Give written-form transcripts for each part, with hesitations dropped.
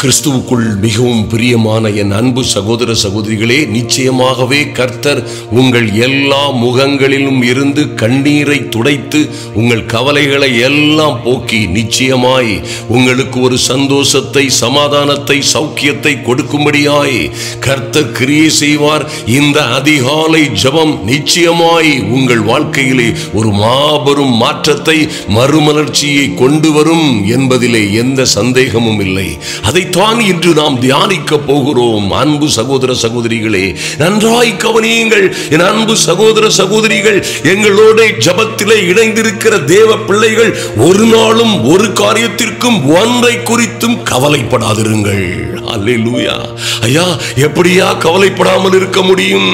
கிறிஸ்துவுக்குள் மிகவும் பிரியமான என் அன்பு சகோதர சகோதரிகளே, நிச்சயமாகவே கர்த்தர் உங்கள் எல்லா முகங்களிலும் இருந்து கண்ணீரை துடைத்து உங்கள் கவலைகளை எல்லாம் போக்கி நிச்சயமாய் உங்களுக்கு ஒரு சந்தோஷத்தை, சமாதானத்தை, சௌக்கியத்தை கொடுக்கும்படியாய் கர்த்தர் கிரியை செய்வார். இந்த அதிகாலை ஜெபம் நிச்சயமாய் உங்கள் வாழ்க்கையிலே ஒரு மாபெரும் மாற்றத்தை, மறுமலர்ச்சியை கொண்டு வரும் என்பதிலே எந்த சந்தேகமும் இல்லை. அதைத்தான் இன்று நாம் தியானிக்க போகிறோம். அன்பு சகோதர சகோதரிகளே, நன்றாய் கவனியுங்கள். என் அன்பு சகோதர சகோதரிகள், எங்களோட ஜெபத்திலே இணைந்திருக்கிற தேவ பிள்ளைகள், ஒரு நாளும் ஒரு காரியத்திற்கும் ஒன்றை குறித்தும் கவலைப்படாதிருங்கள். அல்லேலூயா. ஐயா, எப்படியா கவலைப்படாமல் இருக்க முடியும்?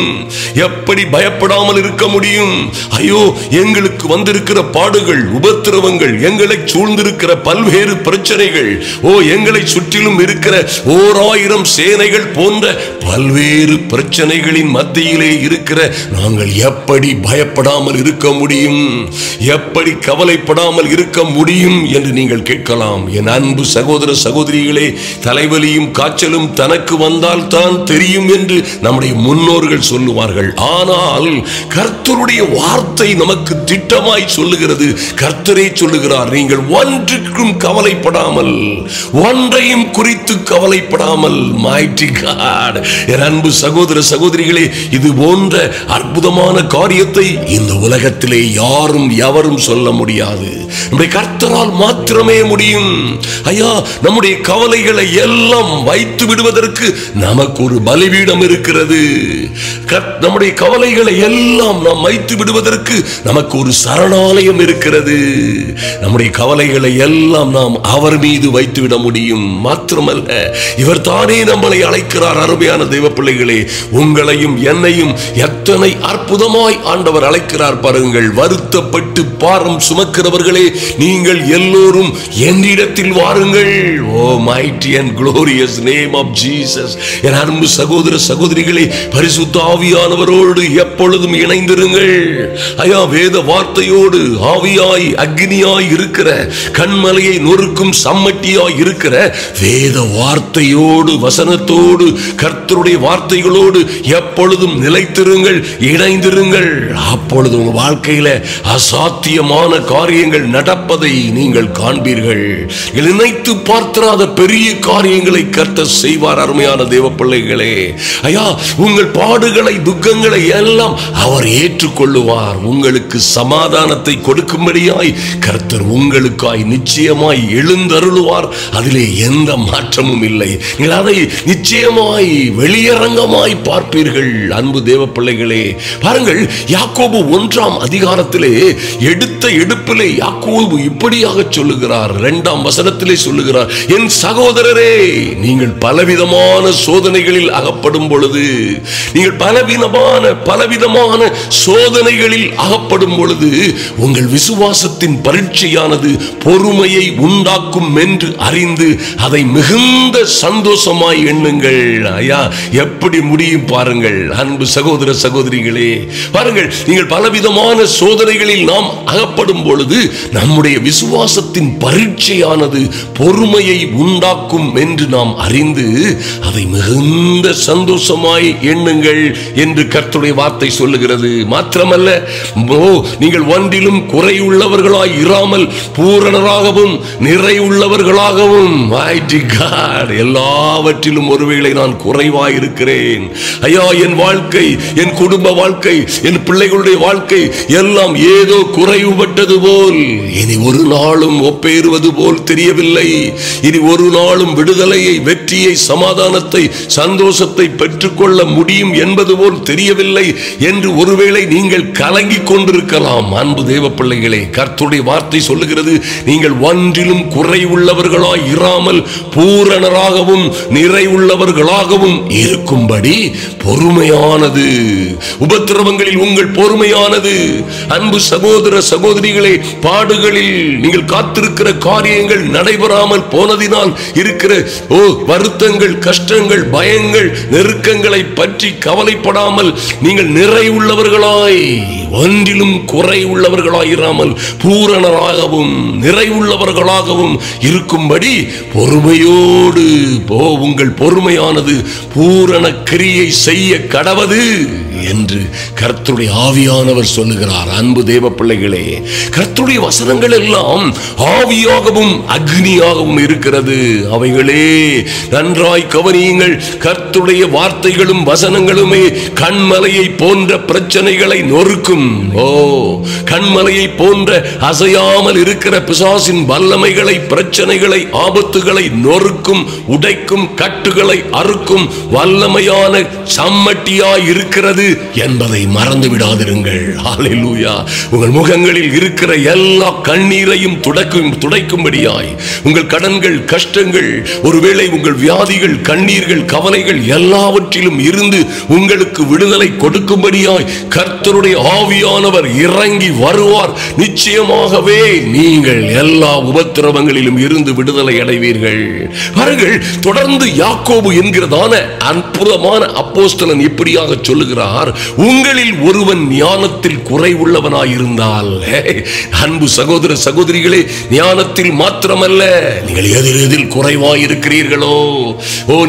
எப்படி பயப்படாமல் இருக்க முடியும்? ஐயோ, எங்களுக்கு வந்திருக்கிற பாடுகள், உபத்திரவங்கள், எங்களை சூழ்ந்திருக்கிற பல்வேறு பிரச்சனைகள், எங்களை சுற்றிலும் இருக்கிற 1000 சேனைகள் போன்ற பல்வேறு பிரச்சனைகளின் மத்தியிலே இருக்கிற நாங்கள் எப்படி பயப்படாமல் இருக்க முடியும்? எப்படி கவலைப்படாமல் இருக்க முடியும் என்று நீங்கள் கேட்கலாம். என் அன்பு சகோதர சகோதரிகளே, தலைவலியும் காய்ச்சலும் தனக்கு வந்தால் தான் தெரியும் என்று நம்முடைய முன்னோர்கள் சொல்லுவார்கள். ஆனால் கர்த்தருடைய வார்த்தை நமக்கு திட்டமாய் சொல்லுகிறது. கர்த்தரே சொல்லுகிறார், நீங்கள் ஒன்றுக்கும் கவலைப்படாமல், ஒன்றையும் குறித்து கவலைப்படாமல். mighty God, என் அன்பு சகோதர சகோதரிகளே, இது போன்ற அற்புதமான காரியத்தை இந்த உலகத்திலே யாரும் எவரும் சொல்ல முடியாது. நம்முடைய கர்த்தரால் மாத்திரமே முடியும். ஐயா, நம்முடைய கவலைகளை எல்லாம் வைத்து விடுவதற்கு நமக்கு ஒரு பலிபீடம் இருக்கிறது. நம்முடைய கவலைகளை எல்லாம் நாம் வைத்து விடுவதற்கு நமக்கு ஒரு சரணாலயம் இருக்கிறது. நம்முடைய கவலைகளை எல்லாம் நாம் அவர் மீது வைத்து விட முடியும். மாத்திரமல்ல, இவர் தானே நம்மளை அழைக்கிறார். அருமையான தெய்வ பிள்ளைகளே, உங்களையும் என்னையும் எத்தனை அற்புதமாய் ஆண்டவர் அழைக்கிறார் பாருங்கள். வருத்தப்பட்டு பாரம் சுமக்கிறவர்களே, நீங்கள் எல்லோரும் என்னிடத்தில் வாருங்கள். ஓ mighty and glorious name of Jesus. என் அன்பு சகோதர சகோதரிகளே, பரிசுத்த ஆவியானவரோடு எப்பொழுதும் இணைந்திருங்கள். ஐயா, வேத வார்த்தையோடு ஆவியாய் அக்னியாய் இருக்கிற, கண்மலையை நொறுக்கும் சம்மட்டியாய் இருக்கிற வேத வார்த்தையோடு, வசனத்தோடு, கர்த்தருடைய வார்த்தைகளோடு எப்பொழுதும் நிலைத்திருங்கள், இணைந்திருங்கள். அப்பொழுது உங்கள் வாழ்க்கையில அசாத்தியமான காரியங்கள் நடப்பதை நீங்கள் காண்பீர்கள். நினைத்து பார்த்திராத பெரிய காரியங்களை கர்த்தர் செய்வார். அருமையான தேவ பிள்ளைகளே, ஐயா, உங்கள் பாடுகளை, துக்கங்களை எல்லாம் அவர் ஏற்றுக்கொள்ளுவார். உங்களுக்கு சமாதானத்தை கொடுக்கும்படியாய் கர்த்தர் உங்களுக்காய் நிச்சயமாய் எழுந்தருளுவார். அதிலே எந்த மாற்றமும் இல்லை. நீங்கள் அதை நிச்சயமாய் வெளியரங்கமாய் பார்ப்பீர்கள். அன்பு தேவ பிள்ளைகளே, பாருங்கள், யாக்கோபு 1ஆம் அதிகாரத்திலே எடுத்த எடுப்பிலே யாக்கோபு இப்படியாக சொல்லுகிறார். 2ஆம் வசனத்திலே சொல்லுகிறார், என் சகோதரரே, நீங்கள் பலவிதமான சோதனைகளில் அகப்படும் பொழுது, நீங்கள் பலவிதமான சோதனைகளில் அகப்படும் பொழுது உங்கள் விசுவாசத்தின் பரீட்சையானது பொறுமையை உண்டாக்கும் என்று அறிந்து அதை மிகுந்த சந்தோஷமாய் எண்ணுங்கள். ஐயா, எப்படி முடியும் பாருங்கள். அன்பு சகோதர சகோதரிகளே, பாருங்கள், நீங்கள் பலவிதமான சோதனைகளில் நாம் அகப்படும் பொழுது நம்முடைய விசுவாசத்தின் பரீட்சையானது பொறுமையை உண்டாக்கும் என்று நாம் அறிந்து அதை மிகுந்த சந்தோஷமாய் எண்ணுங்கள் என்று கர்த்தருடைய வார்த்தை சொல்லுகிறது. மாத்திரமல்ல, நீங்கள் ஒன்றிலும் குறையுள்ளவர்களாய் இராமல் பூரணராகவும் நிறைவுள்ளவர்களாகவும். mighty God, எல்லாவற்றிலும் ஒருவேளை நான் குறைவாய் இருக்கிறேன். ஐயா, என் வாழ்க்கை, என் குடும்ப வாழ்க்கை, என் பிள்ளைகளுடைய வாழ்க்கை எல்லாம் ஏதோ குறைவுபட்டது போல், இனி ஒரு நாளும் ஒப்பேறுவது போல் தெரியவில்லை. இனி ஒரு நாளும் விடுதலையை, வெற்றியை, சமாதானத்தை, சந்தோஷத்தை பெற்றுக்கொள்ள முடியும் என்பது போல் தெரியவில்லை என்று ஒருவேளை நீங்கள் கலங்கிக் கொண்டிருக்கலாம். அன்பு தேவ பிள்ளைகளே, கர்த்தருடைய வார்த்தை சொல்லுகிறது, நீங்கள் ஒன்றிலும் குறைவுள்ளவர்களாய் இராமல் பூரணராகவும் நிறைவுள்ளவர்களாகவும் இருக்கும்படி பொறுமையானது, உபத்திரவங்களில் உங்கள் பொறுமையானது. அன்பு சகோதர சகோதரிகளே, பாடுகளில் நீங்கள் காத்திருக்கிற காரியங்கள் நடைபெறாமல் போனதினால் இருக்கிற வருத்தங்கள், கஷ்டங்கள், பயங்கள், நெருக்கங்களை பற்றி கவலைப்படாமல் நீங்கள் நிறைவுள்ளவர்களாய் ஒன்றிலும் குறை உள்ளவர்களாயிராமல் பூரணராகவும் நிறைவுள்ளவர்களாகவும் இருக்கும்படி பொறுமையோடு உங்கள் பொறுமையானது பூரண கிரியை செய்ய கடவது என்று கர்த்தருடைய ஆவியானவர் சொல்லுகிறார். அன்பு தேவ பிள்ளைகளே, கர்த்தருடைய வசனங்கள் எல்லாம் ஆவியாகவும் அக்னியாகவும் இருக்கிறது. அவைகளே நன்றாய் கவனியுங்கள். கர்த்தருடைய வார்த்தைகளும் வசனங்களுமே கண்மலையை போன்ற பிரச்சனைகளை நொறுக்கும். கண்மலையை போன்ற அசையாமல் இருக்கிற பிசாசின் வல்லமைகளை, பிரச்சனைகளை, ஆபத்துகளை நொறுக்கும், உடைக்கும், கட்டுகளை அறுக்கும் வல்லமையான சம்மட்டியாய் இருக்கிறது என்பதை மறந்து விடாதிருங்கள். ஹல்லேலூயா. உங்கள் முகங்களில் இருக்கிற எல்லா கண்ணீரையும் துடைக்கும்படியாய் உங்கள் கடன்கள், கஷ்டங்கள், ஒருவேளை உங்கள் வியாதிகள், கண்ணீர்கள், கவலைகள் எல்லாவற்றிலும் இருந்து உங்களுக்கு விடுதலை கொடுக்கும்படியாய் கர்த்தருடைய ஆவியானவர் இறங்கி வருவார். நிச்சயமாகவே நீங்கள் எல்லா உபத்திரவங்களிலும் இருந்து விடுதலை அடைவீர்கள். பாருங்கள், தொடர்ந்து யாக்கோபு என்கிறதான அற்புதமான அப்போஸ்தலன் இப்படியாக சொல்லுகிறார், உங்களில் ஒருவன் ஞானத்தில் குறைவுள்ளவனாயிருந்தால். அன்பு சகோதர சகோதரிகளே, ஞானத்தில் மாத்திரமல்ல, நீங்கள் எதில் குறைவாயிருக்கிறீர்களோ,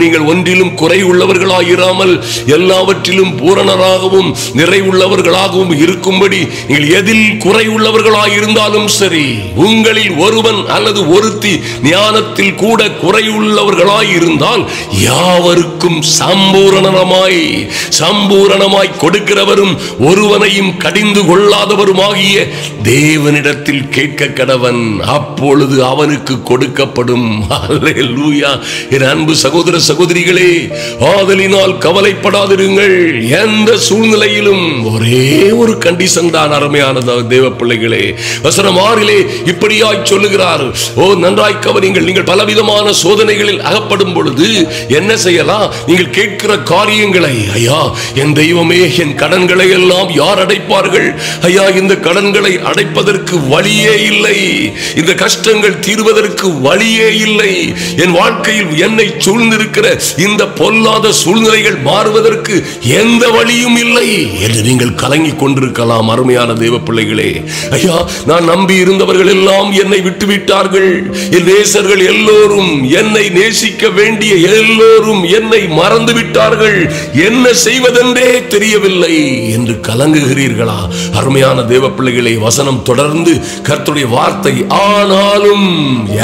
நீங்கள் ஒன்றிலும் குறை உள்ளவர்களாயிராமல் எல்லாவற்றிலும் பூரணராகவும் நிறைவுள்ளவர்களாகவும் இருக்கும்படி நீங்கள் எதில் குறை உள்ளவர்களாயிருந்தாலும் சரி, உங்களில் ஒருவன் அல்லது ஒருத்தி ஞானத்தில் கூட குறையுள்ளவர்களாயிருந்தால் யாவருக்கும் சம்பூரணமாய் கொடுக்கிறவரும் ஒருவனையும் கடிந்து கொள்ளாதவருமாகிய தேவனிடத்தில் கேட்க கடவன், அப்பொழுது அவனுக்கு கொடுக்கப்படும். அல்லேலூயா. என் அன்பு சகோதர சகோதரிகளே, ஆதலினால் கவலைப்படாதிருங்கள். எந்த சூழ்நிலையிலும் ஒரே ஒரு கண்டிஷன் தான். அருமையான தேவ பிள்ளைகளே, வசனம் 6 இப்படியாய் சொல்லுகிறார். நன்றாய் கவனிங்கள். நீங்கள் பலவிதமான சோதனைகளில் அகப்படும் பொழுது என்ன செய்யலாம்? நீங்கள் கேட்கிற காரியங்களை, ஐயா என் தெய்வமே, என் கடன்களை எல்லாம் யார் அடைப்பார்கள்? ஐயா, இந்த கடன்களை அடைப்பதற்கு வழியே இல்லை, இந்த கஷ்டங்கள் தீர்வதற்கு வழியே இல்லை, என் வாழ்க்கையில் என்னை சூழ்ந்திருக்கிற இந்த பொல்லாத சூழ்நிலைகள் மாறுவதற்கு எந்த வழியும் இல்லை என்று நீங்கள் கலங்கிக் கொண்டிருக்கலாம். அருமையான தேவ பிள்ளைகளே, ஐயா நான் நம்பி இருந்தவர்கள் எல்லாம் என்னை விட்டுவிட்டார்கள், என் நேசர்கள் எல்லோரும், என்னை நேசிக்க வேண்டிய எல்லோரும் என்னை மறந்து விட்டார்கள், என்ன செய்வதென்றே தெரியவில்லை என்று கலங்குகிறீர்களா? அருமையான தேவ பிள்ளைகளே, வசனம் தொடர்ந்து கர்த்தருடைய வார்த்தை, ஆனாலும்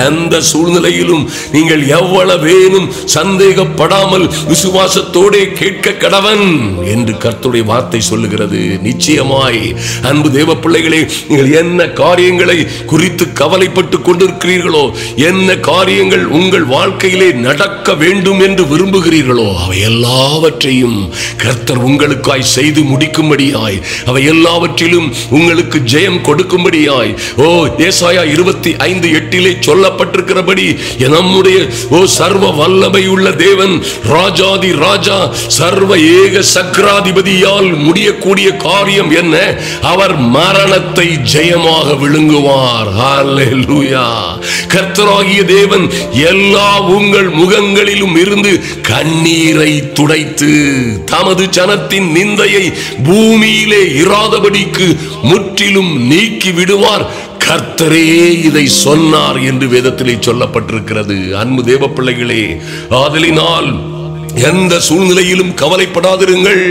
எந்த சூழ்நிலையிலும் நீங்கள் எவ்வளவேனும் சந்தேகப்படாமல் விசுவாசத்தோடே கேட்க கடவன் என்று கர்த்தருடைய வார்த்தை சொல்லுகிறது. நிச்சயமாய் அன்பு தேவ பிள்ளைகளே, நீங்கள் என்ன காரியங்களை குறித்து கவலைப்பட்டு கொண்டிருக்கிறீர்களோ, என்ன காரியங்கள் உங்கள் வாழ்க்கையிலே நடக்க வேண்டும் என்று விரும்புகிறீர்களோ, அவை எல்லாவற்றையும் கர்த்தர் உங்களுக்காய் செய்து முடிக்கும்படியாய், அவை எல்லாவற்றிலும் உங்களுக்கு ஜெயம் கொடுக்கும்படியாய், ஏசாயா 25:8 சொல்லப்பட்டிருக்கிறபடி, நம்முடைய சர்வ வல்லமை உள்ள தேவன், ராஜாதி ராஜா, சர்வ ஏக சக்கராதிபதியால் முடியக்கூடிய காரியம் என்ன? அவர் மரணத்தை ஜெயமாக விழுங்குவார். ஹல்லேலூயா. கர்த்தராகிய தேவன் எல்லா உங்கள் முகங்களிலும் இருந்து கண்ணீரை துடைத்து தமது ஜனத்தின் நிந்தையை பூமியிலே இராதபடிக்கு முற்றிலும் நீக்கி விடுவார். கர்த்தரே இதை சொன்னார் என்று வேதத்திலே சொல்லப்பட்டிருக்கிறது. அன்பு தேவ பிள்ளைகளே, ஆதலினால் எந்த சூழ்நிலையிலும் கவலைப்படாதிருங்கள்.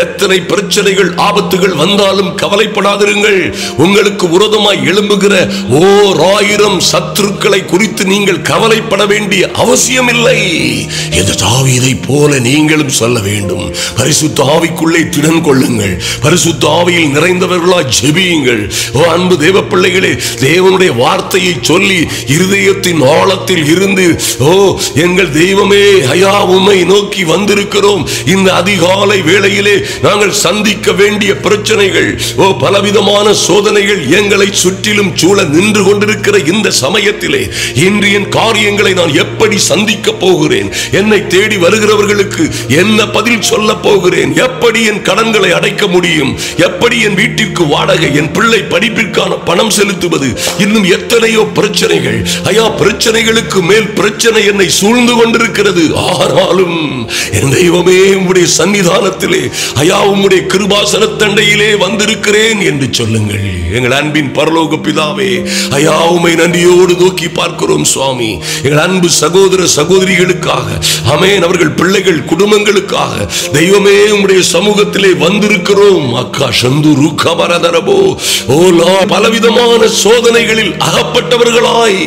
எத்தனை பிரச்சனைகள், ஆபத்துகள் வந்தாலும் கவலைப்படாதிருங்கள். உங்களுக்கு விரோதமாய் எழும்புகிற 1000 சத்துருக்களை குறித்து நீங்கள் கவலைப்பட வேண்டிய அவசியம் இல்லை. இந்த தாவீதை போல நீங்களும் சொல்ல வேண்டும். பரிசுத்த ஆவிக்குள்ளே திடன் கொள்ளுங்கள். பரிசுத்த ஆவியில் நிறைந்தவர்களாய் ஜெபியுங்கள். அன்பு தேவ பிள்ளைகளே, தேவனுடைய வார்த்தையை சொல்லி இருதயத்தின் ஆழத்தில் இருந்து, எங்கள் தெய்வமே, ஐயா உம்மை நோக்கி வந்திருக்கிறோம். இந்த அதிகாலை வேளையிலே நாங்கள் சந்திக்க வேண்டிய பிரச்சனைகள், பலவிதமான சோதனைகள் எங்களை சுற்றிலும் சூழ நின்று கொண்டிருக்கிற இந்த சமயத்திலே இன்று என் காரியங்களை நான் எப்படி சந்திக்க போகிறேன்? என்னை தேடி வருகிறவர்களுக்கு என்ன பதில் சொல்ல போகிறேன்? எப்படி என் கடன்களை அடைக்க முடியும்? எப்படி என் வீட்டிற்கு வாடகை, என் பிள்ளை படிப்பிற்கான பணம் செலுத்துவது? இன்னும் எத்தனையோ பிரச்சனைகள். ஐயா, பிரச்சனைகளுக்கு மேல் பிரச்சனை என்னை சூழ்ந்து கொண்டிருக்கிறது. ஆனாலும் என் தெய்வமே, உம்முடைய சன்னிதானத்திலே ஐயா உம்முடைய கிருபாசனத்தண்டையிலே வந்திருக்கிறேன் என்று சொல்லுங்கள். எங்கள் அன்பின் பரலோக பிதாவே, ஐயா உம்மை நன்றியோடு நோக்கி பார்க்கிறோம் சுவாமி. எங்கள் அன்பு சகோதர சகோதரிகளுக்காக, ஆமென், அவர்கள் பிள்ளைகள் குடும்பங்களுக்காக தெய்வமே உம்முடைய சமூகத்திலே வந்திருக்கிறோம். அக்கா சந்து ருக்கவரதரபோ ஓலா பலவிதமான சோதனைகளில் அகப்பட்டவர்களாய்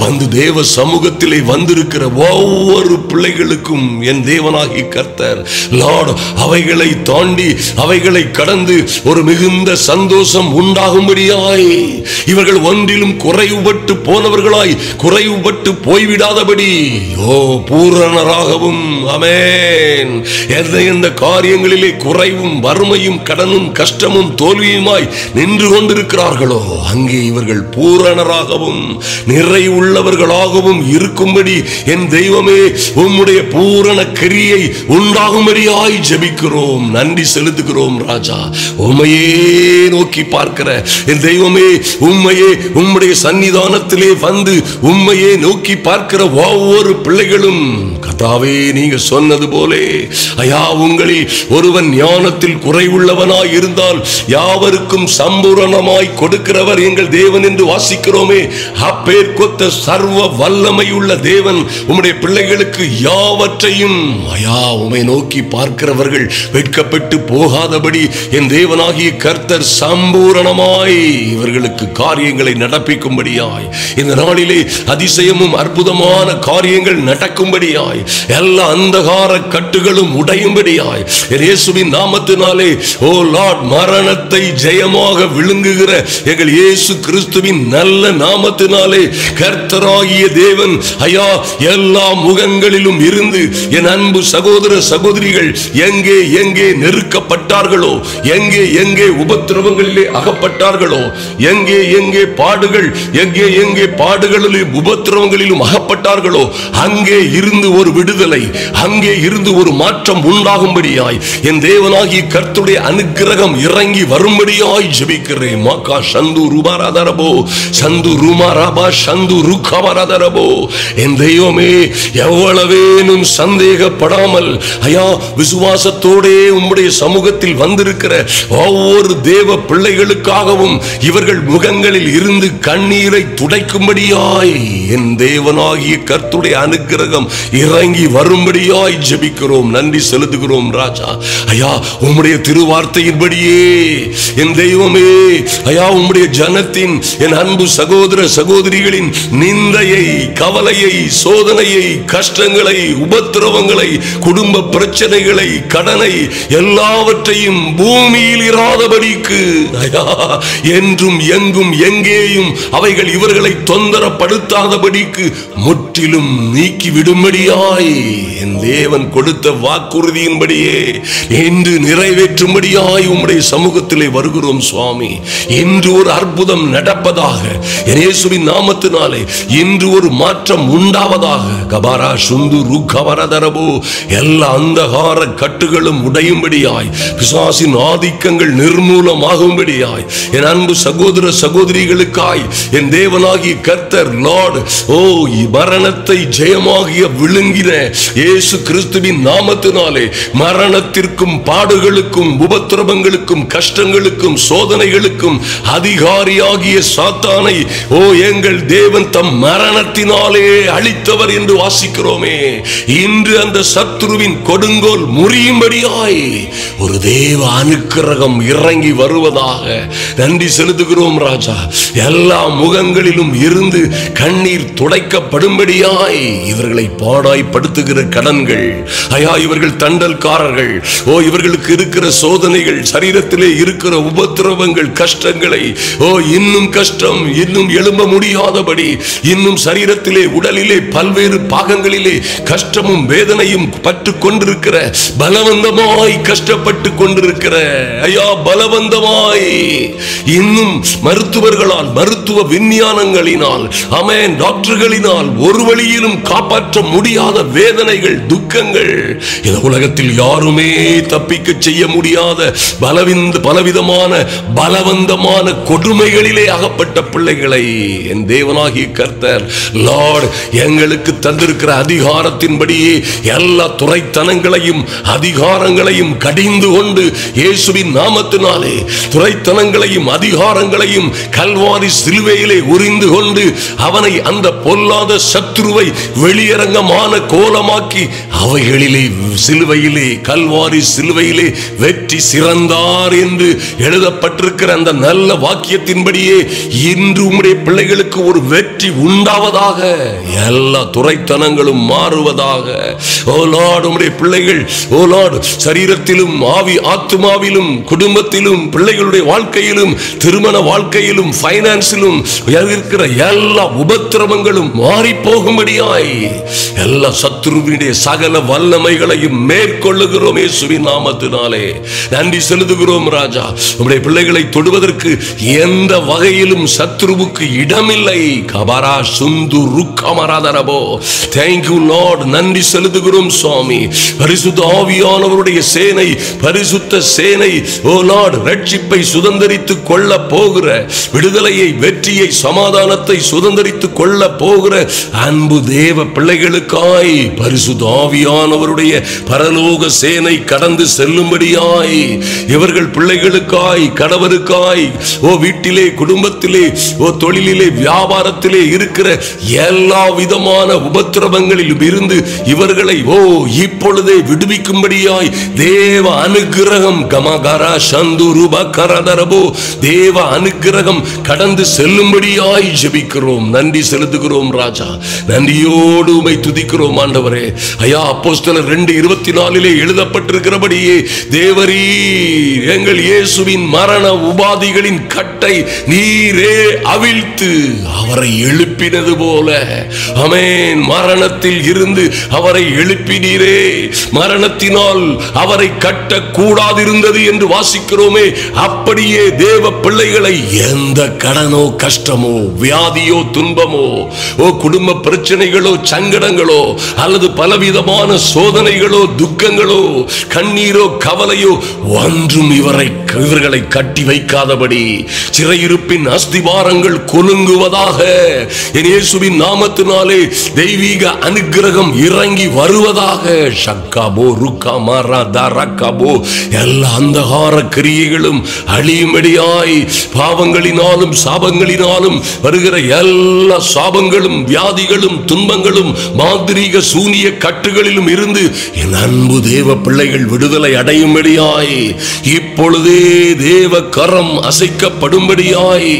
வந்து தேவ சமூகத்திலே வந்திருக்கிற ஒவ்வொரு பிள்ளைகளுக்கும் என் தேவனாகி கர்த்தர் லார்ட் அவைகளை தாண்டி அவைகளை கடந்து ஒரு மிகுந்த சந்தோஷம் உண்டாகும்படியாய், இவர்கள் ஒன்றிலும் குறைவுபட்டு போனவர்களாய் குறைவுபட்டு போய்விடாதபடி பூரணராகவும் ஆமென் எந்த காரியங்களிலே குறைவும் வறுமையும் கடனும் கஷ்டமும் தோல்வியுமாய் நின்று கொண்டிருக்கிறார்களோ அங்கே இவர்கள் பூரணராகவும் நிறைவுள்ளவர்களாகவும் இருக்கும்படி என் தெய்வமே உம்முடைய பூரண கிரியை உண்டாகும்படியாய் ஜெபிக்கிறோம். நன்றி செலுத்துகிறோம் ராஜா. உம்மையே நோக்கி பார்க்கிற என் தெய்வமே, உம்மையே உம்முடைய சன்னிதானத்திலே வந்து உம்மையே நோக்கி பார்க்கிற ஒவ்வொரு பிள்ளைகளும் கர்த்தாவே நீங்க சொன்னது போலே ஐயா உங்களில் ஒருவன் ஞானத்தில் குறைவுள்ளவனாய் இருந்தால் யாவருக்கும் சம்பூரணமாய் கொடுக்கிறவர் எங்கள் தேவன் என்று வாசிக்கிறோமே. அப்பேர் கொத்த சர்வ வல்லமை உள்ள தேவன் உம்முடைய பிள்ளைகளுக்கு யாவற்றையும் ஐயா உம்மை நோக்கி பார்க்கிறவர்கள் வெட்கப்பட்டு போகாதபடி என் தேவனாகிய கர்த்தர் சம்பூரணமாய் இவர்களுக்கு காரியங்களை நடப்பிக்கும்படியாய் இந்த நாளிலே அதிசயமும் அற்புதமான காரியங்கள் நடக்கும்படியாய் எல்லா அந்தகார கட்டுகளும் உடையும்படியாய் இயேசுவின் நாமத்தினாலே ஓ லார்ட் மரணத்தை ஜெயமாக விழுங்குகிற எங்கள் இயேசு கிறிஸ்துவின் நல்ல நாமத்தினாலே கர்த்தராகிய தேவன் ஐயா எல்லா முகங்களிலும் இருந்து என் அன்பு சகோதர சகோதரிகள் எங்கே எங்கே நெருக்கப்பட்டார்களோ, எங்கே எங்கே உபத்திரவங்களிலே அகப்பட்டார்களோ, எங்கே எங்கே பாடுகள் எங்கே எங்கே பாடுகளிலும் உபத்திரவங்களிலும் அகப்பட்டார்களோ அங்கே இருந்து ஒரு விடுதலை, அங்கே இருந்து ஒரு மாற்றம் உண்டாகும்படியாய் என் தேவனாகிய கர்த்தருடைய அனுக்கிரகம் இறங்கி வரும்படியாய் ஜெபிக்கிறேன். மாகா சந்து ருமாராதரபோ சந்து ருமாராபா சந்து ருக்கவராதரபோ என் தெய்வமே, எவ்வளவேனும் சந்தேகப்படாமல் ஐயா விசுவாசத்தோடே உம்முடைய சமூகத்தில் வந்திருக்கிற ஒவ்வொரு தேவ பிள்ளைகளுக்காகவும் இவர்கள் முகங்களில் இருந்து கண்ணீரை துடைக்கும்படியாய் என் தேவனாகிய கர்த்தருடைய அனுக்கிரகம் இறங்கி வரும்படியாய் ஜெபிக்கிறோம். நன்றி செலுத்துகிறோம் ராஜா. ஐயா உம்முடைய திருவார்த்தையின்படியே என் தெய்வமே ஐயா உம்முடைய ஜனத்தின் என் அன்பு சகோதர சகோதரிகளின் நிந்தையை, கவலையை, சோதனையை, கஷ்டங்களை, உபத்திரவங்களை, குடும்ப பிரச்சனைகளை, கடனை எல்லாவற்றையும் பூமியில் இராதபடிக்கு ஐயா என்றும் எங்கும் எங்கேயும் அவைகள் இவர்களை தொந்தரப்படுத்தாதபடிக்கு முற்றிலும் நீக்கிவிடும்படியாய் என் தேவன் கொடுத்த வாக்குறுதியின்படியே இன்று நிறைவேற்றும்படியாய் உம்முடைய சமூகத்திலே வருகிறோம் சுவாமி. இன்று ஒரு அற்புதம் நடப்பதாக இயேசுவின் நாமத்தினாலே இன்று ஒரு மாற்றம் உண்டாவதாக. கபாரா சுந்து ருக்கவரதரபோ எல்லா அந்தகார கட்டுகளும் உடையும்படியாய், பிசாசின் ஆதிக்கங்கள் நிர்மூலமாகும்படியாய் என் அன்பு சகோதர சகோதரிகளுக்காய் என் தேவனாகிய கர்த்தர் லார்ட் மரணத்தை ஜெயமாகிய விழுங்கின இயேசு கிறிஸ்துவின் நாமத்தினாலே மரணத்திற்கும் பாடுகளுக்கும் உபத்திரவங்களுக்கும் கஷ்டங்களுக்கும் சோதனைகளுக்கும் அதிகாரியாகிய சாத்தானை எங்கள் தேவன் தம் மரணத்தினாலே அழித்தவர் என்று வாசிக்கிறோமே. இன்று அந்த சத்துருவின் கொடுங்கோல் முறியும்படியாய் ஒரு தேவ அனுக்கிரகம் இறங்கி வருவதாக நன்றி செலுத்துகிறோம் ராஜா. எல்லா முகங்களிலும் இருந்து கண்ணீர் துடைக்கப்படும்படியாய் இவர்களை பாடாய்படுத்துகிற கடன்கள் ஐயா, இவர்கள் தண்டல்காரர்கள், இவர்களுக்கு இருக்கிற சோதனைகள், சரீரத்திலே இருக்கிற உபத்திரவங்கள், கஷ்டங்களை இன்னும் கஷ்டம் இன்னும் எழும்ப முடியாதபடி இன்னும் சரீரத்திலே உடலிலே பல்வேறு பாகங்களிலே கஷ்டமும் வேதனையும் பட்டு கொண்டிருக்கிற, பலவந்தமாய் கஷ்டப்பட்டு கொண்டிருக்கிற ஐயா, பலவந்தமாய் இன்னும் மருத்துவர்களால் மருத்துவ விஞ்ஞானங்களினால், ஆமென், டாக்டர்களினால் ஒரு வழியிலும் காப்பாற்ற முடியாத வேதனைகள், துக்கங்கள், இந்த உலகத்தில் யாருமே தப்பிக்க செய்ய முடியாத பலவிதமான பலவந்தமான கொடுமைகளிலே அகப்பட்ட பிள்ளைகளை என் தேவனாகிய கர்த்தர் லார்ட் எங்களுக்கு தந்திருக்கிற அதிகாரத்தின்படியே எல்லா துரைத்தனங்களையும் அதிகாரங்களையும் கடிந்து கொண்டு இயேசுவின் நாமத்தினாலே துரைத்தனங்களையும் அதிகாரங்களையும் கல்வாரி சிலுவையிலே உரிந்து கொண்டு அவனை, அந்த பொல்லாத சத்துருவை வெளியரங்கமான கோலமாக்கி அவைகளிலே சிலுவையிலே, கல்வாரி சிலுவையிலே வெற்றி சிறந்தார் என்று எழுதப்பட்டிருக்கிற அந்த நல்ல வாக்கியத்தின்படியே இன்று உம்முடைய பிள்ளைகளுக்கு ஒரு வெற்றி உண்டாவதாக, எல்லா துரைத்தனங்களும் மாறுவதாக. ஓ லார்ட், உம்முடைய பிள்ளைகள் ஓ லார்ட் சரீரத்திலும் ஆவி ஆத்துமாவிலும் குடும்பத்திலும் பிள்ளைகளுடைய வாழ்க்கையிலும் திருமண வாழ்க்கையிலும் பைனான்ஸிலும் இருக்கிற எல்லா உபத்திரவங்களும் மாறி போகும்படியாய் எல்லா சத்துருவினுடைய சகல வல்லமைகளையும் மேற்கொள்ளுகிறோம் இயேசுவின் நாமத்தினாலே. நன்றி செலுத்துகிறோம் ராஜா. உம்முடைய பிள்ளைகளை தொடுவதற்கு எந்த வகையிலும் சத்துருவுக்கு இடமில்லை. கபரா சுந்து ருக்கமராதரபோ. Thank you Lord. நன்றி செலுத்துகிறோம் சுவாமி. பரிசுத்த ஆவியானவருடைய சேனை, பரிசுத்த சேனை ஓ லார்ட் ரட்சிப்பை சுதந்தரித்துக் கொள்ள போகிற, விடுதலையை, வெற்றியை, சமாதானத்தை சுதந்தரித்துக் கொள்ள போகிற அன்பு தேவ பிள்ளைகளுக்காய் பரிசுத்த ஆவியானவருடைய பரலோக சேனை கடந்து செல்லும்படியாய் இவர்கள் பிள்ளைகளுக்காய், கணவருக்காய், ஓ வீட்டிலே, குடும்பத்திலே, ஓ தொழிலிலே, வியாபாரத்திலே இருக்கிற எல்லா விதமான உபத்திரவங்களிலும் இருந்து இவர்களை ஓ இப்பொழுதே விடுவிக்கும்படியாய் தேவ அனுக்கிரகம் கமகரா சந்துருப கரதரபோ தேவ அனுக்கிரகம் கடந்து செல்லும்படியாய் ஜெபிக்கிறோம். நன்றி செலுத்துகிறோம் ராஜா. நன்றியோடு உம்மை துதிக்கிறோம் ஆண்டவரே. ஐயா, அப்போஸ்தலர் 2:24 எழுதப்பட்டிருக்கிறபடியே தேவரீர் எங்கள் இயேசுவின் மரண உபாதிகளின் கட்டை நீரே அவிழ்த்து அவரை எழுப்பினது போல, ஆமென், மரணத்தில் இருந்து அவரை எழுப்பினீரே. மரணத்தினால் அவரை கட்ட கூடாதிருந்தது என்று வாசிக்கிறோமே, அப்படியே தேவ பிள்ளைகளை எந்த கடனோ கஷ்டமோ வியாதியோ துன்பமோ ஓ குடும்ப பிரச்சனைகளோ சங்கடங்களோ அல்லது பலவிதமான சோதனைகளோ துக்கங்களோ கண்ணீரோ கவலையோ ஒன்றும் இவர்களை கட்டி வைக்காதபடி சிறையிருப்பின் அஸ்திவாரங்கள் குலுங்குவதாக. இயேசுவின் நாமத்தினாலே தெய்வீக அனுக்கிரகம் இறங்கி வருவதாக. ஷக்காபோ ருக்காமாரா தரக்காபோ எல்லா அந்தகார கிரியைகளும் அழியும்படியாய், பாவங்களினாலும் சாபங்களினாலும் வருகிற எல்லா சாபங்களும் வியாதிகளும் துன்பங்களும் மாந்திரீக சூனிய கட்டுகளிலும் இருந்து என் அன்பு தேவ பிள்ளைகள் விடுதலை அடையும்படியாய் இப்பொழுதே தேவ கரம் அசைக்கப்படும்படியாய்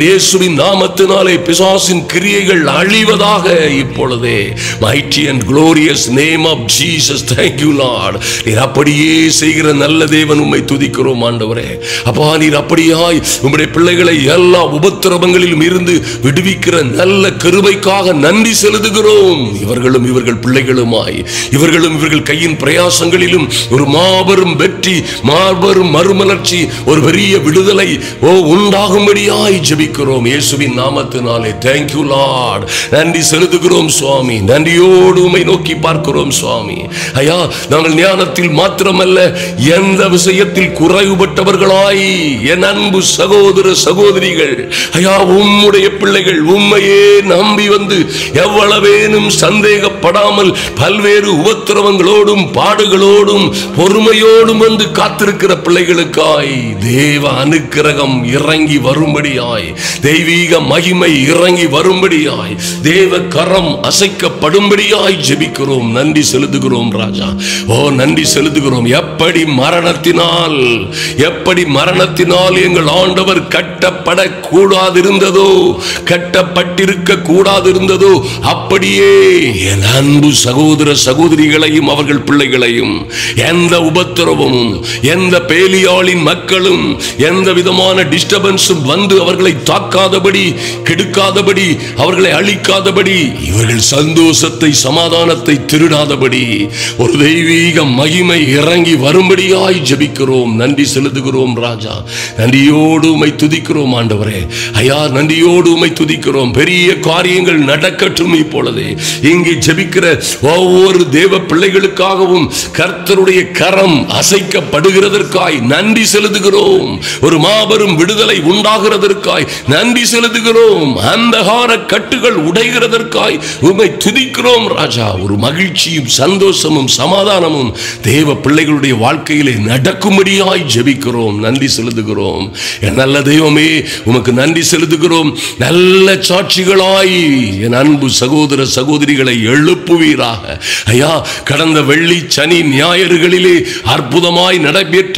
இயேசுவின் நாமத்தினாலே பிசாசின் கிரியைகள் அழிவதாக இப்பொழுதே. mighty and glorious name of Jesus. thank you Lord. நீர் அப்படியே செய்கிற நல்ல தேவன், உம்மை துதிக்கிறோம் ஆண்டவரே. அப்பா, நீர் அப்படியாய் உம்முடைய பிள்ளைகளை எல்லா உபத்திரவங்களிலும் இருந்து விடுவிக்கிற நல்ல கிருபைக்காக நன்றி செலுத்துகிறோம். இவர்களும் இவர்கள் பிள்ளைகளுமாய், இவர்களும் இவர்கள் கையின் பிரயாசங்களிலும் ஒரு மாபெரும் வெற்றி, மாபெரும் மறுமலர்ச்சி, ஒரு பெரிய விடுதலை உண்டாகும்படியாய் ஜெபிக்கிறோம் இயேசுவின் நாமத்தினாலே. thank you Lord. நன்றி செலுத்துகிறோம் சுவாமி. நன்றியோடு உம்மை நோக்கி பார்க்கிறோம் சுவாமி. ஐயா, நாங்கள் ஞானத்தில் மாத்திரமல்ல எந்த விஷயத்தில் குறைவுபட்டவர்களாய் என் அன்பு சகோதர சகோதரிகள், ஐயா, உம்முடைய பிள்ளைகள் உம்மையே நம்பி வந்து எவ்வளவேனும் சந்தேகப்படாமல் பல்வேறு உபத்திரவங்களோடும் பாடுகளோடும் பொறுமையோடும் வந்து காத்திருக்கிற பிள்ளைகளுக்காய் தேவ அனுக்கிரகம் இறங்கி வரும்படியாய், தெய்வீக மகிமை இறங்கி வரும்படியாய், தேவ கரம் அசைக்கப்படும்படியாய் ஜெபிக்கிறோம். நன்றி செலுத்துகிறோம் ராஜா. ஓ நன்றி செலுத்துகிறோம். எப்படி மரணத்தினால் எங்கள் ஆண்டவர் கட்டப்பட கூடாதிருந்ததோ, கட்டப்பட்டிருக்க கூடாதிருந்ததோ, அப்படியே என் அன்பு சகோதர சகோதரிகளையும் அவர்கள் பிள்ளைகளையும் எந்த உபத்திரவமும், எந்த பேலியாளின் மக்களும், எந்த விதமான டிஸ்டர்பன்ஸும் வந்து அவர்களை தாக்காதபடி, கெடுக்காதபடி, அவர்களை அழிக்காதபடி, இவர்கள் சந்தோஷத்தை சமாதானத்தை திருடாதபடி ஒரு தெய்வீக மகிமை இறங்கி வரும்படியாய் ஜெபிக்கிறோம். நன்றி செலுத்துகிறோம் ராஜா. நன்றியோடு உம்மை துதிக்கிறோம் ஆண்டவரே. ஐயா, நன்றியோடு உம்மை துதிக்கிறோம். பெரிய காரியங்கள் நடக்கட்டும். இப்பொழுதே இங்கே ஜெபிக்கிற ஒவ்வொரு தேவ பிள்ளைகளுக்காகவும் கர்த்தருடைய கரம் அசைக்கப்படுகிறதற்காய் நன்றி செலுத்துகிறோம். ஒரு மாபெரும் விடுதலை உண்டாகிறதற்காய் நன்றி செலுத்துகிறோம். அந்தகார கட்டுகள் உடைகிறதற்காய் உம்மை துதிக்கிறோம் ராஜா. ஒரு மகிழ்ச்சியும் சந்தோஷமும் சமாதானமும் தேவ பிள்ளைகளுடைய வாழ்க்கையிலே நடக்கும்படியாய் ஜெபிக்கிறோம். நன்றி செலுத்துகிறோம். என் நல்ல தெய்வமே, உமக்கு நன்றி செலுத்துகிறோம். நல்ல சாட்சிகளாய் என் அன்பு சகோதர சகோதரிகளை எழுப்புவீராக. ஐயா, கடந்த வெள்ளி சனி ஞாயிறுகளிலே அற்புதமாய் நடைபெற்ற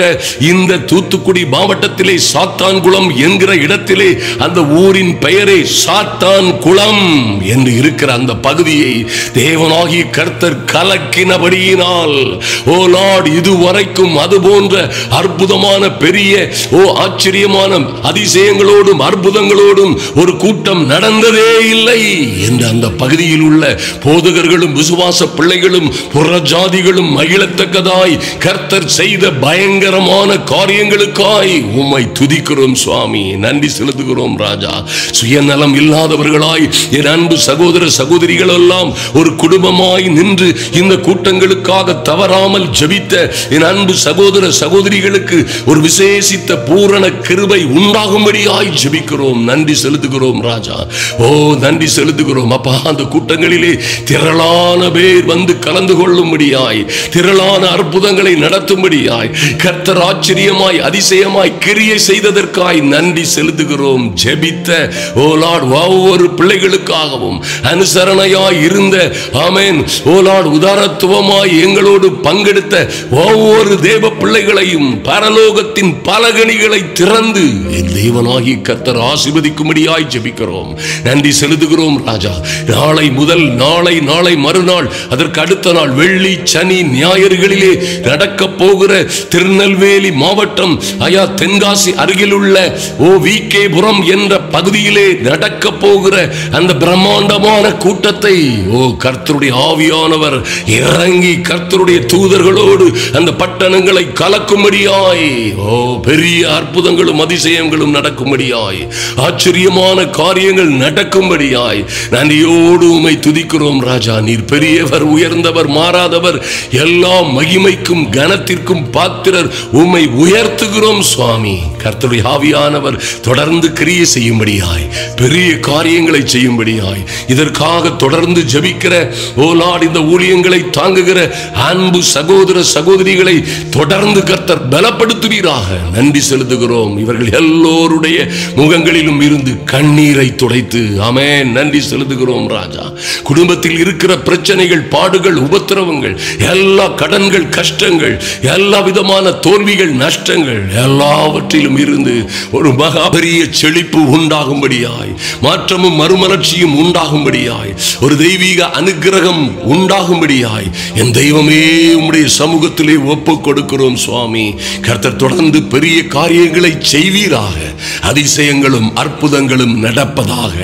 இந்த தூத்துக்குடி மாவட்டத்திலே சாத்தான் குளம் என்கிற இடத்திலே, அந்த ஊரின் பெயரே சாத்தான் குளம் என்று இருக்கிற அந்த பகுதியை தேவனாகிய கர்த்தர் கலக்கினபடியினால், ஓ லார்ட், இதுவரைக்கும் அது போன்ற அற்புதமான பெரிய ஆச்சரியமான அதிசயங்களோடும் அற்புதங்களோடும் ஒரு கூட்டம் நடந்ததே இல்லை என்று அந்த பகுதியில் உள்ள போதகர்களும் விசுவாச பிள்ளைகளும் புறஜாதிகளும் மகிழத்தக்கதாய் கர்த்தர் செய்த பயங்கரமான காரியங்களுக்காய் உம்மை துதிக்கிறோம் சுவாமி. நன்றி செலுத்துகிறோம் ராஜா. சுயநலம் இல்லாதவர்களாய் என் அன்பு சகோதர சகோதரிகள் எல்லாம் ஒரு குடும்பமாய் நின்று இந்த கூட்டங்களுக்காக தவறாமல் ஜெபித்த என் அன்பு சகோதர சகோதரிகளுக்கு ஒரு விசேஷித்த பூரண கிருபை உண்டாகும்படியாய் ஜெபிக்கிறோம். நன்றி செலுத்துகிறோம் ராஜா. ஓ, நன்றி செலுத்துகிறோம் அப்பா. அந்த கூட்டங்களிலே திரளான பேர் வந்து கலந்து கொள்ளும்படியாய், திரளான அற்புதங்களை நடத்தும்படியாய் கர்த்தர் ஆச்சரியமாய் அதிசயமாய் கிரியை செய்ததற்காய் நன்றி செலுத்துகிறோம். ஜெபித்த ஓ லார்ட் ஒவ்வொரு பிள்ளைகளுக்காகவும் அனுசரணையாய் இருந்த, ஆமென், ஓ லார்ட், உதாரத்துவமாய் எங்களோடு பங்கெடுத்த ஒவ்வொரு தேவ பிள்ளைகளையும் பரலோகத்தின் பலகணிகளை திறந்து என் தேவனாகி கர்த்தர் ஆசீர்வதிக்கும்படியாய் ஜெபிக்கிறோம். நன்றி செலுத்துகிறோம் ராஜா. நாளை முதல் நாளை மறுநாள், அதற்கு அடுத்த நாள் வெள்ளி சனி ஞாயிறுகளிலே நடக்க போகிற திருநெல்வேலி மாவட்டம் ஐயா தென்காசி அருகில் உள்ள விகேபுரம் என்ற பகுதியிலே நடக்க போகிற அந்த பிரம்மாண்டமான கூட்டத்தை கர்த்தருடைய ஆவியானவர் இறங்கி கர்த்தருடைய தூதர்களோடு அந்த பட்டணங்களை கலக்கும்படியாய், பெரிய அற்புதங்களும் அதிசயங்களும் நடக்கும்படியாய், ஆச்சரியமான காரியங்கள் நடக்கும்படியாய் நன்றியோடு உம்மை துதிக்கிறோம் ராஜா. நீர் பெரியவர், உயர்ந்தவர், மாறாதவர், எல்லா மகிமைக்கும் கனத்திற்கும் பாத்திரர். உம்மை உயர்த்துகிறோம் சுவாமி. கர்த்தருடைய ஆவியானவர் தொடர்ந்து கிரியை செய்யும்படியாய், பெரிய காரியங்களை செய்யும்படியாய், இதற்காக தொடர்ந்து ஜெபிக்கிற இந்த ஊழியங்களை தாங்குகிற அன்பு சகோதர சகோதரிகளை தொடர்ந்து கர்த்தர் பலப்படுத்துவீராக. நன்றி செலுத்துகிறோம். இவர்கள் எல்லோருடைய முகங்களிலும் இருந்து கண்ணீரை துடைத்து, ஆமென், நன்றி செலுத்துகிறோம் ராஜா. குடும்பத்தில் இருக்கிற பிரச்சனைகள், பாடுகள், உபத்திரவங்கள், எல்லா கடன்கள், கஷ்டங்கள், எல்லா விதமான தோல்விகள், நஷ்டங்கள் எல்லாவற்றிலும் இருந்து ஒரு மகா பெரிய செழிப்பு உண்டாகும்படியாய், மாற்றமும் மறுமலர்ச்சியும் உண்டாகும்படியாய், ஒரு தெய்வீக அனுக்கிரகம் உண்டாகும்படியாய் என் தெய்வமே உம்முடைய சமூகத்திலே ஒப்புக் கொடுக்கிறோம் சுவாமி. கர்த்தர் தொடர்ந்து பெரிய காரியங்களை செய்வீராக. அதிசயங்களும் அற்புதங்களும் நடப்பதாக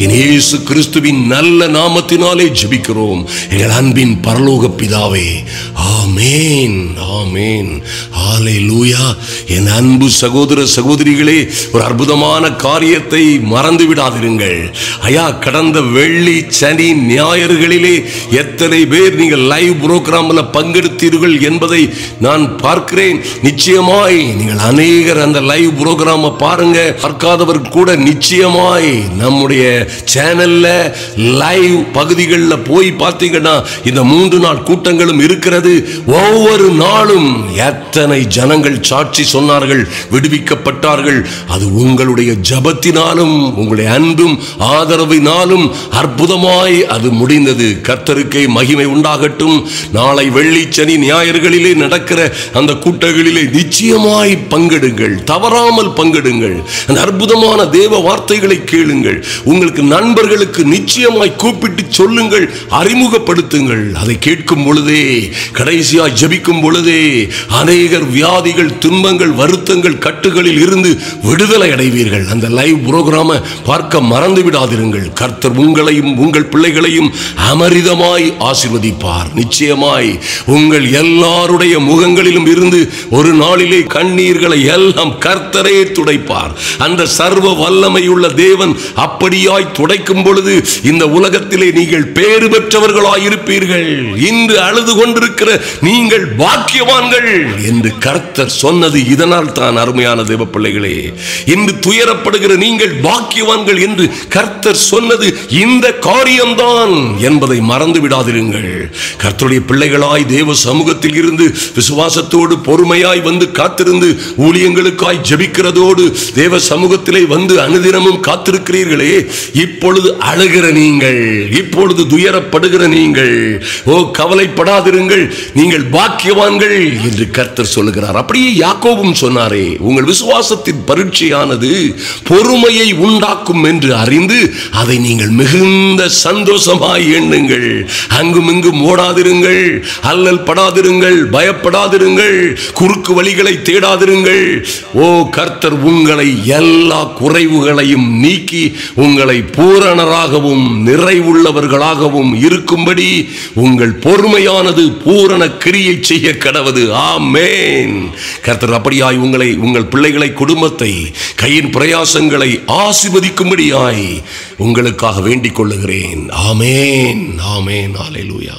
இயேசு கிறிஸ்துவின் நல்ல நாமத்தினாலே ஜெபிக்கிறோம் எங்கள் அன்பின் பரலோக பிதாவே. ஆமென், ஆமென், ஹல்லேலூயா. என் அன்பு சகோதர சகோதரிகளே, ஒரு அற்புதமான காரியத்தை மறந்து விடாதிருங்கள். ஐயா, கடந்த வெள்ளி சனி ஞாயிறுகளிலே எத்தனை பேர் நீங்கள் லைவ் புரோகிராம்ல பங்கெடுத்தீர்கள் என்பதை நான் பார்க்கிறேன். நிச்சயமாய் நீங்கள் அநேகர் அந்த லைவ் புரோகிராம் பாருங்க. பார்க்காதவர் கூட நிச்சயமாய் நம்முடைய சேனல்ல லைவ் பகுதிகளில் போய் பார்த்தீங்கன்னா இந்த 3 நாள் கூட்டங்களும் இருக்கிறது. ஒவ்வொரு நாளும் எத்தனை எத்தனை ஜனங்கள் சாட்சி சொன்னார்கள், விடுவிக்கப்பட்டார்கள். அது உங்களுடைய ஜபத்தினாலும் உங்களுடைய அன்பும் ஆதரவினாலும் அற்புதமாய் அது முடிந்தது. கர்த்தருக்கே மகிமை உண்டாகட்டும். நாளை வெள்ளி சனி ஞாயிறுகளிலே நடக்கிற அந்த கூட்டங்களிலே நிச்சயமாய் பங்கெடுங்கள், தவறாமல் பங்கெடுங்கள். அந்த அற்புதமான தேவ வார்த்தைகளை கேளுங்கள். உங்களுக்கு நண்பர்களுக்கு நிச்சயமாய் கூப்பிட்டு சொல்லுங்கள், அறிமுகப்படுத்துங்கள். அதை கேட்கும் பொழுதே, கடைசியாய் ஜெபிக்கும் பொழுதே அநேகர் வியாதிகள், துன்பங்கள், வருத்தங்கள், கட்டுகளில் இருந்து விடுதலை அடைவீர்கள். அந்த லைவ் புரோகிராமை பார்க்க மறந்து விடாதிருங்கள். கர்த்தர் உங்களையும் உங்கள் பிள்ளைகளையும் அமரிதமாய் ஆசீர்வதிப்பார். நிச்சயமாய் உங்கள் எல்லாருடைய முகங்களிலும் இருந்து ஒரு நாளிலே கண்ணீர்களை எல்லாம் கர்த்தரே துடைப்பார். அந்த சர்வ வல்லமையுள்ள தேவன் அப்படியாய் துடைக்கும் பொழுது இந்த உலகத்திலே நீங்கள் பேறு பெற்றவர்களாய் இருப்பீர்கள். இன்று அழுது கொண்டிருக்கிற நீங்கள் பாக்கியவான்கள் என்று கர்த்தர் சொன்னது இதனால் தான். அருமையான தேவ பிள்ளைகளே, இன்று துயரப்படுகிற நீங்கள் பாக்கியவான்கள் என்று கர்த்தர் சொன்னது இந்த காரியம்தான் என்பதை மறந்து விடாதிருங்கள். கர்த்தருடைய பிள்ளைகளாய் தேவ சமூகத்தில் இருந்து விசுவாசத்தோடு பொறுமையாய் வந்து காத்திருந்து ஊழியங்களுக்காய் ஜெபிக்கிறதோடு தேவ சமூகத்திலே வந்து அனுதினமும் காத்திருக்கிறீர்களே, இப்பொழுது அழுகிற நீங்கள், இப்பொழுது துயரப்படுகிற நீங்கள், ஓ கவலைப்படாதிருங்கள், நீங்கள் பாக்கியவான்கள் என்று கர்த்தர் சொல்லுகிறார். அப்படியே யாக்கோபும் சொன்னாரே, உங்கள் விசுவாசத்தின் பரீட்சையானது பொறுமையை உண்டாக்கும் என்று அறிந்து அதை நீங்கள் மிகுந்த சந்தோஷமாய் எண்ணுங்கள். அங்கும் இங்கும் ஓடாதிருங்கள், அல்லல் படாதிருங்கள், பயப்படாதிருங்கள், குறுக்கு வழிகளை தேடாதிருங்கள். ஓ கர்த்தர் உங்களை எல்லா குறைவுகளையும் நீக்கி உங்களை பூரணராகவும் நிறைவுள்ளவர்களாகவும் இருக்கும்படி உங்கள் பொறுமையானது பூரண கிரியை செய்ய கடவது. ஆமென். கர்த்தர் அப்படியாய் உங்களை, உங்கள் பிள்ளைகளை, குடும்பத்தை, கையின் பிரயாசங்களை ஆசீர்வதிக்கும்படியாய் உங்களுக்காக வேண்டிக் கொள்ளுகிறேன். ஆமென், ஆமென், அல்லேலூயா.